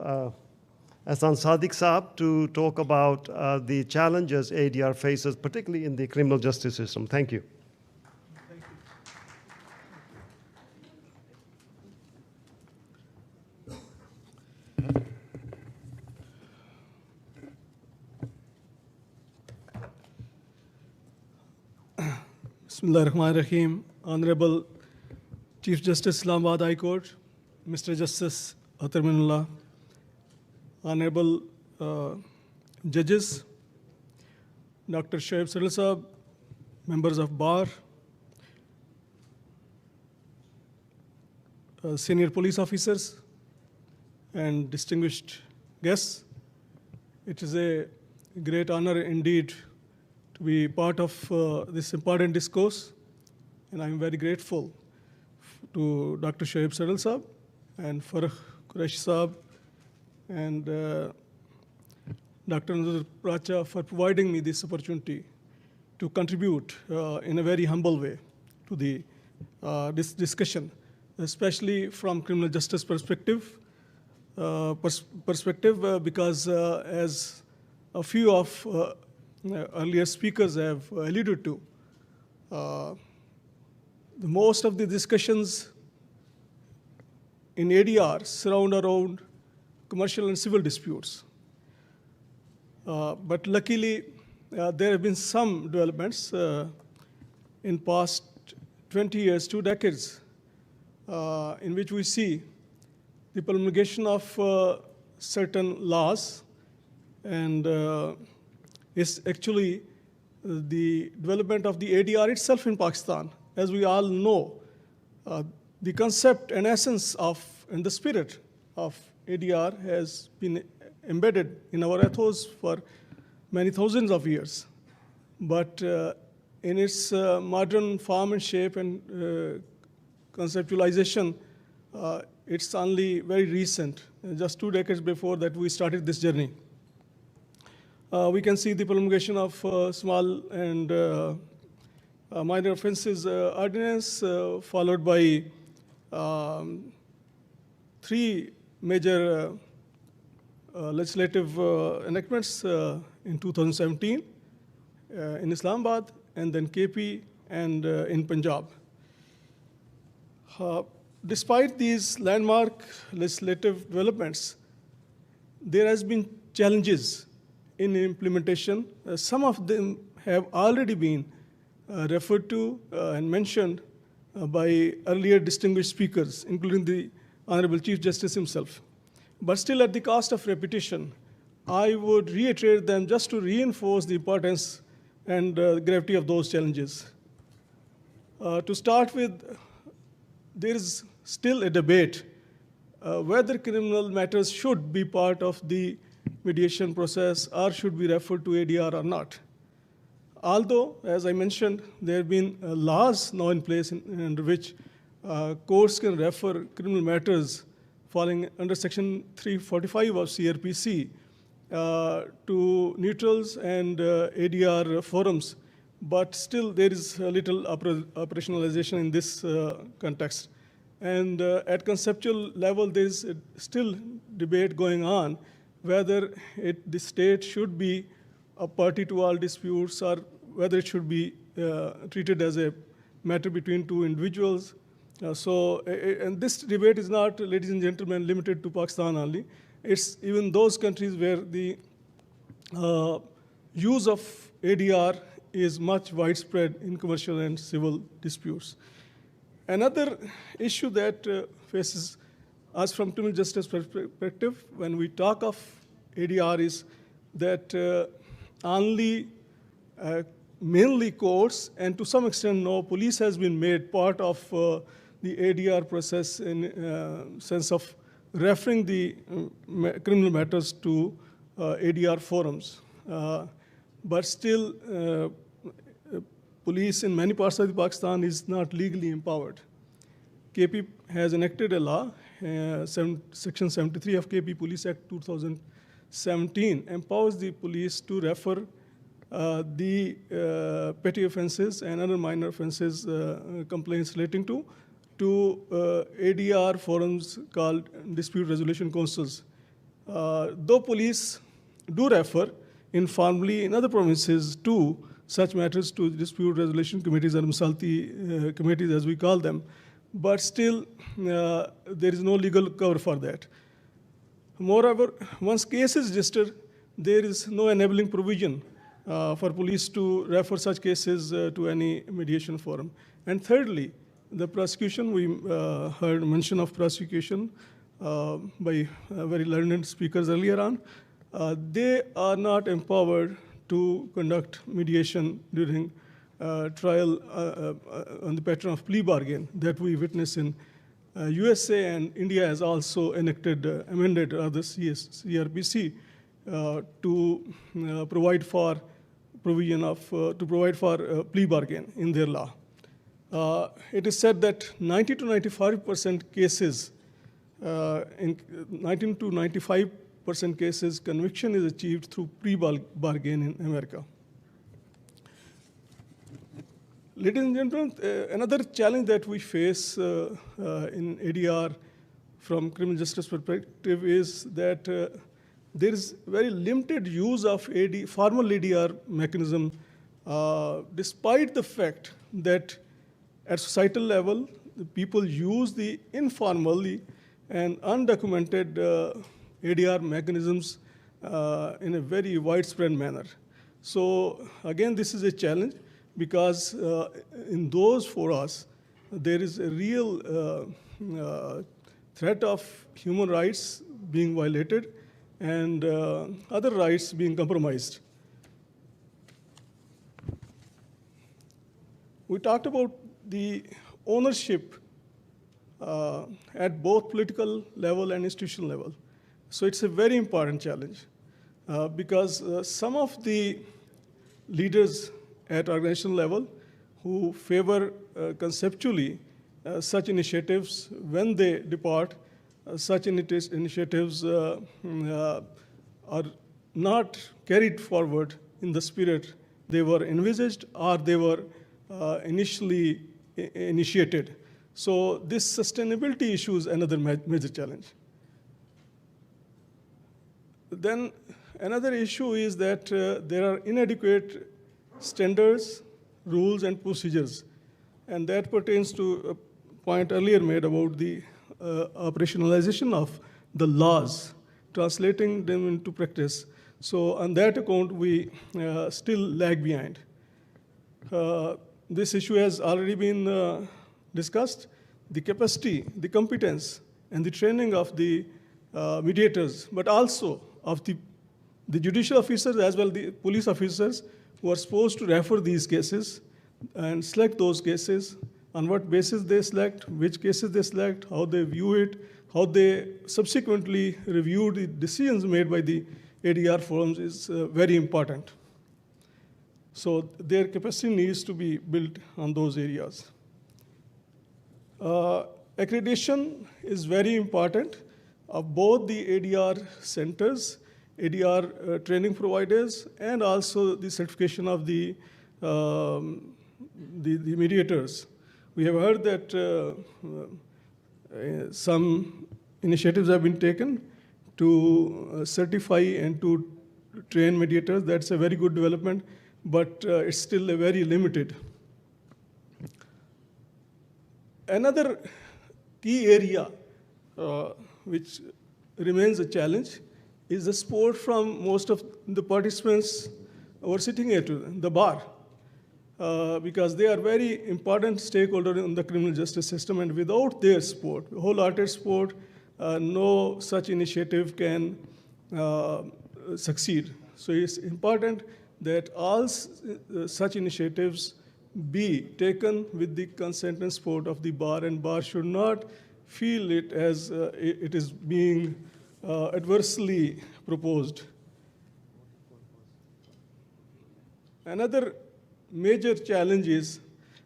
Ehsan Sadiq Saab to talk about the challenges ADR faces, particularly in the criminal justice system. Thank you. Bismillahirrahmanirrahim. Honorable Chief Justice Islamabad High Court, Mr. Justice Atar Minullah, Honorable Judges, Dr. Shoaib Sadal Saab, members of Bar, senior police officers, and distinguished guests. It is a great honor indeed to be part of this important discourse, and I'm very grateful to Dr. Shoaib Sadal Saab and Farah Qureshi Saab and Dr. Nazar Pracha for providing me this opportunity to contribute in a very humble way to this discussion, especially from criminal justice perspective, because as a few of earlier speakers have alluded to, most of the discussions in ADR surround around commercial and civil disputes. But luckily, there have been some developments in past 20 years, 2 decades, in which we see the promulgation of certain laws, and it's actually the development of the ADR itself in Pakistan. As we all know, the concept and essence of and the spirit of ADR has been embedded in our ethos for many thousands of years. But in its modern form and shape and conceptualization, it's only very recent, just 2 decades before that we started this journey. We can see the promulgation of small and minor offenses ordinance, followed by 3 major legislative enactments in 2017 in Islamabad, and then KP and in Punjab. Despite these landmark legislative developments, there has been challenges in implementation. Some of them have already been referred to and mentioned by earlier distinguished speakers, including the Honorable Chief Justice himself. But still, at the cost of repetition, I would reiterate them just to reinforce the importance and gravity of those challenges. To start with, there is still a debate whether criminal matters should be part of the mediation process or should be referred to ADR or not. Although, as I mentioned, there have been laws now in place under which courts can refer criminal matters falling under Section 345 of CRPC to neutrals and ADR forums, but still there is a little operationalization in this context. And at conceptual level, there is still debate going on whether the state should be a party to all disputes or whether it should be treated as a matter between 2 individuals. And this debate is not, ladies and gentlemen, limited to Pakistan only. It's even those countries where the use of ADR is much widespread in commercial and civil disputes. Another issue that faces us from criminal justice perspective when we talk of ADR is that mainly courts, and to some extent no, police has been made part of the ADR process in sense of referring the criminal matters to ADR forums. But still, police in many parts of the Pakistan is not legally empowered. KP has enacted a law, Section 73 of KP Police Act 2017 empowers the police to refer the petty offenses and other minor offenses complaints relating to ADR forums called dispute resolution councils. Though police do refer informally in other provinces to such matters to dispute resolution committees and Misalti committees, as we call them, but still there is no legal cover for that. Moreover, once case is registered, there is no enabling provision for police to refer such cases to any mediation forum. And thirdly, the prosecution, we heard mention of prosecution by very learned speakers earlier on. They are not empowered to conduct mediation during trial on the pattern of plea bargain that we witness in USA, and India has also enacted, amended the CRPC to provide for provision of, to provide for plea bargain in their law. It is said that 90 to 95% cases, in 19 to 95% cases, conviction is achieved through plea bargain in America. Ladies and gentlemen, another challenge that we face in ADR from criminal justice perspective is that there is very limited use of formal ADR mechanism, despite the fact that at societal level, the people use the informally and undocumented ADR mechanisms in a very widespread manner. So again, this is a challenge because in those for us, there is a real threat of human rights being violated and other rights being compromised. We talked about the ownership at both political level and institutional level. So it's a very important challenge because some of the leaders at organizational level who favor conceptually such initiatives when they depart, such initiatives are not carried forward in the spirit they were envisaged or they were initially initiated. So this sustainability issue is another major challenge. Then another issue is that there are inadequate standards, rules, and procedures. And that pertains to a point earlier made about the operationalization of the laws, translating them into practice. So on that account, we still lag behind. This issue has already been discussed. The capacity, the competence, and the training of the mediators, but also of the judicial officers as well the police officers who are supposed to refer these cases and select those cases, on what basis they select, which cases they select, how they view it, how they subsequently review the decisions made by the ADR forums is very important. So their capacity needs to be built on those areas. Accreditation is very important of both the ADR centers, ADR training providers, and also the certification of the mediators. We have heard that some initiatives have been taken to certify and to train mediators. That's a very good development, but it's still a very limited. Another key area which remains a challenge is the support from most of the participants who are sitting at the bar, because they are very important stakeholders in the criminal justice system, and without their support, wholehearted support, no such initiative can succeed. So it's important that all such initiatives be taken with the consent and support of the bar, and bar should not feel it as it is being adversely proposed. Another major challenge is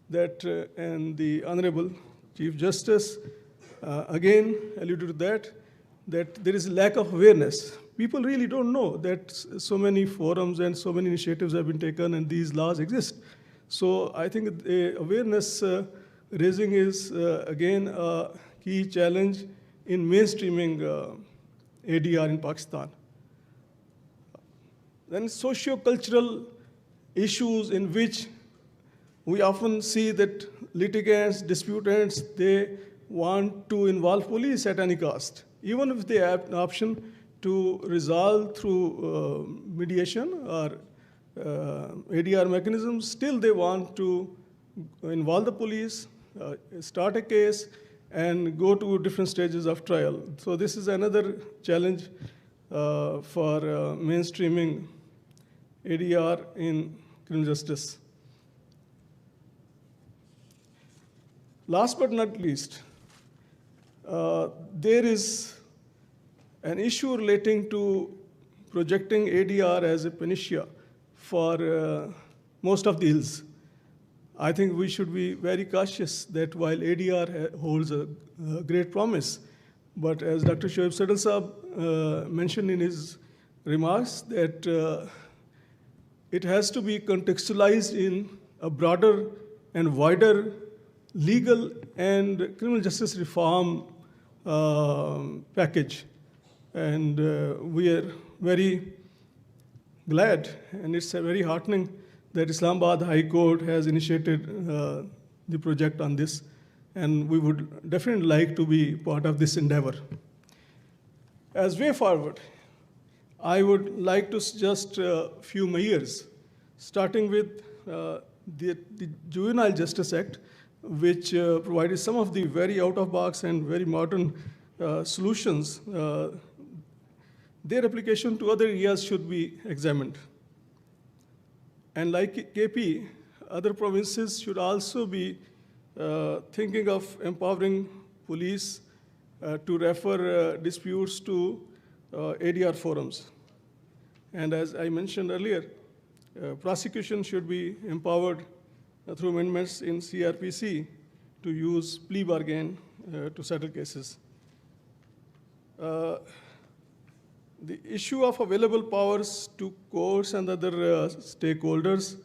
that, and the Honorable Chief Justice again alluded to that there is a lack of awareness. People really don't know that so many forums and so many initiatives have been taken and these laws exist. So I think awareness raising is again a key challenge in mainstreaming ADR in Pakistan. Then socio-cultural issues in which we often see that litigants, disputants, they want to involve police at any cost. Even if they have an option to resolve through mediation or ADR mechanisms, still they want to involve the police, start a case, and go to different stages of trial. So this is another challenge for mainstreaming ADR in criminal justice. Last but not least, there is an issue relating to projecting ADR as a panacea for most of the ills. I think we should be very cautious that while ADR holds a great promise, but as Dr. Shoaib Sadal Saab mentioned in his remarks, that it has to be contextualized in a broader and wider legal and criminal justice reform package. And we are very glad, and it's very heartening that Islamabad High Court has initiated the project on this, and we would definitely like to be part of this endeavor. As way forward, I would like to suggest a few measures, starting with the Juvenile Justice Act, which provided some of the very out-of-box and very modern solutions. Their application to other areas should be examined. And like KP, other provinces should also be thinking of empowering police to refer disputes to ADR forums. And as I mentioned earlier, prosecution should be empowered through amendments in CRPC to use plea bargain to settle cases. The issue of available powers to courts and other stakeholders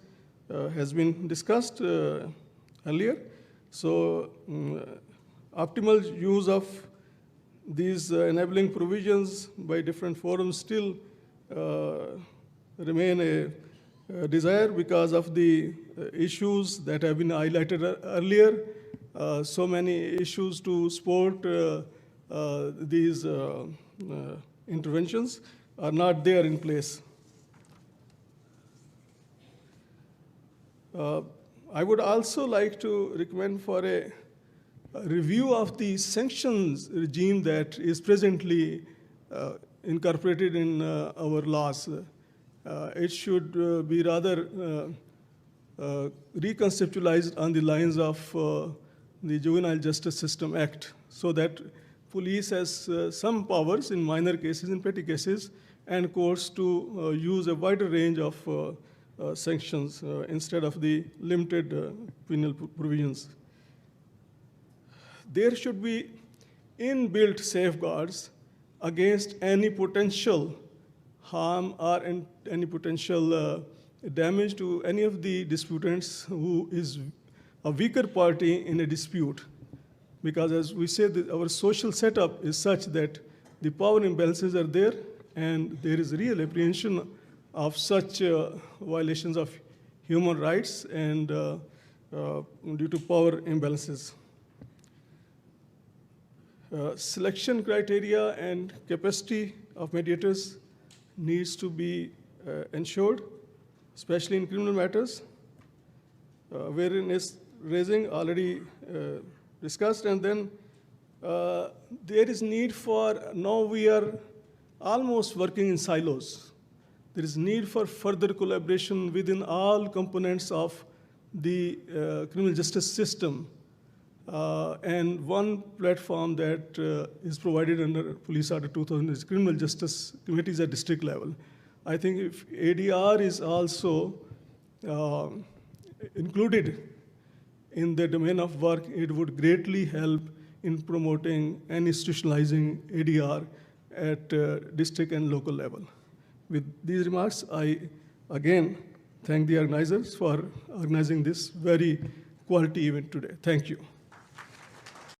has been discussed earlier. So optimal use of these enabling provisions by different forums still remain a desire because of the issues that have been highlighted earlier. So many issues to support these interventions are not there in place. I would also like to recommend for a review of the sanctions regime that is presently incorporated in our laws. It should be rather reconceptualized on the lines of the Juvenile Justice System Act, so that police has some powers in minor cases, in petty cases, and courts to use a wider range of sanctions instead of the limited penal provisions. There should be inbuilt safeguards against any potential harm or any potential damage to any of the disputants who is a weaker party in a dispute. Because as we said, our social setup is such that the power imbalances are there, and there is real apprehension of such violations of human rights and due to power imbalances. Selection criteria and capacity of mediators needs to be ensured, especially in criminal matters, wherein is raising already discussed. And then there is need for, now we are almost working in silos. There is need for further collaboration within all components of the criminal justice system. And one platform that is provided under Police Order 2000 is Criminal Justice Committees at district level. I think if ADR is also included in the domain of work, it would greatly help in promoting and institutionalizing ADR at district and local level. With these remarks, I again thank the organizers for organizing this very quality event today. Thank you.